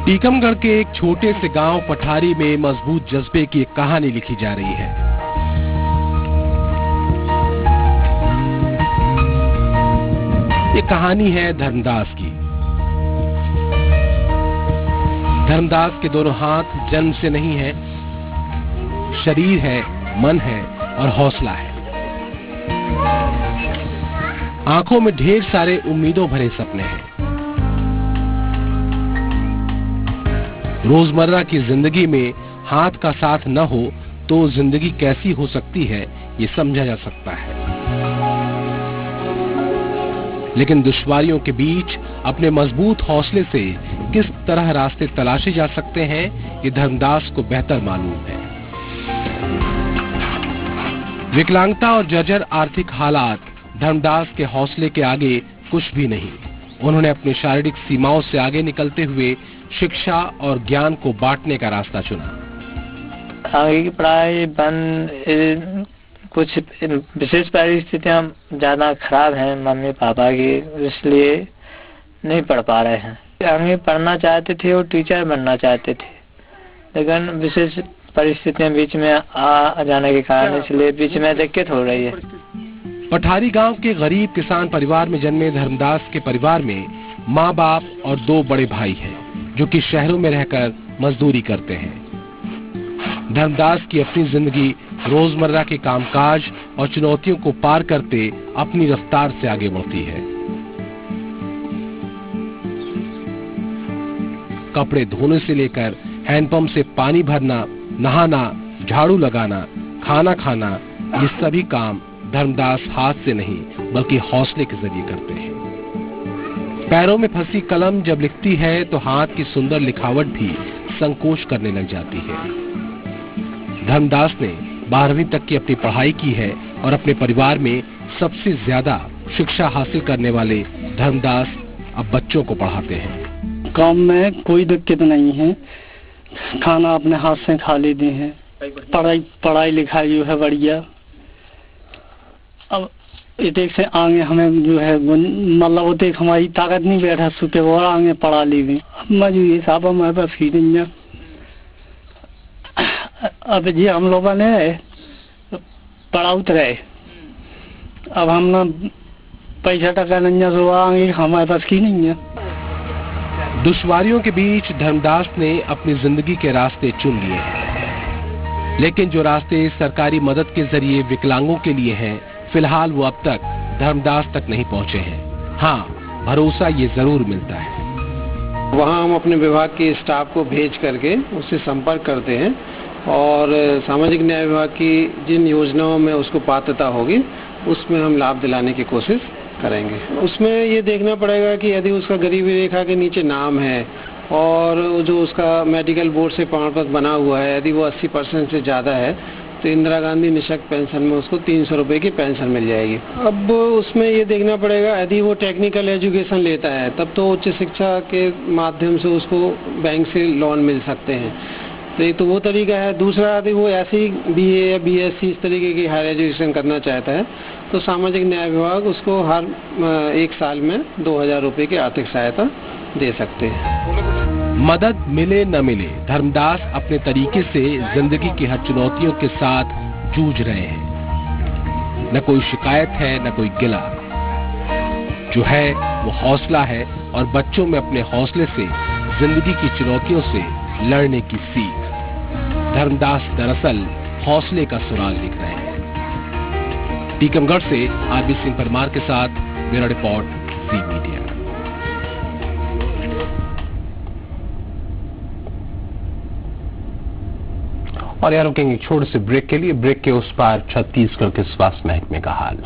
टीकमगढ़ के एक छोटे से गांव पठारी में मजबूत जज्बे की एक कहानी लिखी जा रही है। ये कहानी है धर्मदास की। धर्मदास के दोनों हाथ जन्म से नहीं है, शरीर है, मन है और हौसला है। आंखों में ढेर सारे उम्मीदों भरे सपने हैं। रोजमर्रा की जिंदगी में हाथ का साथ न हो तो जिंदगी कैसी हो सकती है, ये समझा जा सकता है। लेकिन दुश्वारियों के बीच अपने मजबूत हौसले से किस तरह रास्ते तलाशे जा सकते हैं, ये धर्मदास को बेहतर मालूम है। विकलांगता और जर्जर आर्थिक हालात धर्मदास के हौसले के आगे कुछ भी नहीं। उन्होंने अपनी शारीरिक सीमाओं से आगे निकलते हुए शिक्षा और ज्ञान को बांटने का रास्ता चुना। आगे की पढ़ाई बंद, कुछ विशेष परिस्थितियां ज्यादा खराब हैं मम्मी पापा की, इसलिए नहीं पढ़ पा रहे हैं। आगे पढ़ना चाहते थे और टीचर बनना चाहते थे, लेकिन विशेष परिस्थितियां बीच में आ जाने के कारण इसलिए बीच में दिक्कत हो रही है। पठारी गांव के गरीब किसान परिवार में जन्मे धर्मदास के परिवार में माँ बाप और 2 बड़े भाई हैं, जो कि शहरों में रहकर मजदूरी करते हैं। धर्मदास की अपनी जिंदगी रोजमर्रा के कामकाज और चुनौतियों को पार करते अपनी रफ्तार से आगे बढ़ती है। कपड़े धोने से लेकर हैंडपंप से पानी भरना, नहाना, झाड़ू लगाना, खाना खाना, ये सभी काम धर्मदास हाथ से नहीं बल्कि हौसले के जरिए करते हैं। पैरों में फंसी कलम जब लिखती है तो हाथ की सुंदर लिखावट भी संकोच करने लग जाती है। धर्मदास ने 12वीं तक की अपनी पढ़ाई की है और अपने परिवार में सबसे ज्यादा शिक्षा हासिल करने वाले धर्मदास अब बच्चों को पढ़ाते हैं। काम में कोई दिक्कत नहीं है, खाना अपने हाथ से खा लेते हैं, पढ़ाई लिखाई जो है बढ़िया। अब एक से आगे हमें जो है मतलब एक हमारी ताकत नहीं बैठा सुखे और आगे पढ़ा ली भी। मैं जो ये साहब हमारे पास ही नहीं है। अब जी हम लोगों ने पढ़ाउत रहे, अब हम ना पैसा टका नहीं है तो आगे हमारे पास की नहीं है। दुश्वारियों के बीच धर्मदास ने अपनी जिंदगी के रास्ते चुन लिए हैं, लेकिन जो रास्ते सरकारी मदद के जरिए विकलांगों के लिए हैं, फिलहाल वो अब तक धर्मदास तक नहीं पहुंचे हैं। हाँ, भरोसा ये जरूर मिलता है। वहाँ हम अपने विभाग के स्टाफ को भेज करके उससे संपर्क करते हैं और सामाजिक न्याय विभाग की जिन योजनाओं में उसको पात्रता होगी उसमें हम लाभ दिलाने की कोशिश करेंगे। उसमें ये देखना पड़ेगा कि यदि उसका गरीबी रेखा के नीचे नाम है और जो उसका मेडिकल बोर्ड से प्रमाण पत्र बना हुआ है, यदि वो 80% से ज़्यादा है तो इंदिरा गांधी निःशक्त पेंशन में उसको 300 रुपए की पेंशन मिल जाएगी। अब उसमें ये देखना पड़ेगा, यदि वो टेक्निकल एजुकेशन लेता है तब तो उच्च शिक्षा के माध्यम से उसको बैंक से लोन मिल सकते हैं, तो एक तो वो तरीका है। दूसरा, यदि वो ऐसी BA या BSc इस तरीके की हायर एजुकेशन करना चाहता है तो सामाजिक न्याय विभाग उसको हर 1 साल में 2000 रुपए की आर्थिक सहायता दे सकते हैं। मदद मिले न मिले, धर्मदास अपने तरीके से जिंदगी की हर चुनौतियों के साथ जूझ रहे हैं। न कोई शिकायत है, न कोई गिला। जो है वो हौसला है और बच्चों में अपने हौसले से जिंदगी की चुनौतियों से लड़ने की सीख। धर्मदास दरअसल हौसले का सुराग लिख रहे हैं। टीकमगढ़ से आरबी सिंह परमार के साथ मेरा रिपोर्ट, ज़ी मीडिया। और यार रुकेंगे छोटे से ब्रेक के लिए। ब्रेक के उस पार छत्तीसगढ़ के स्वास्थ्य महकमे का हाल।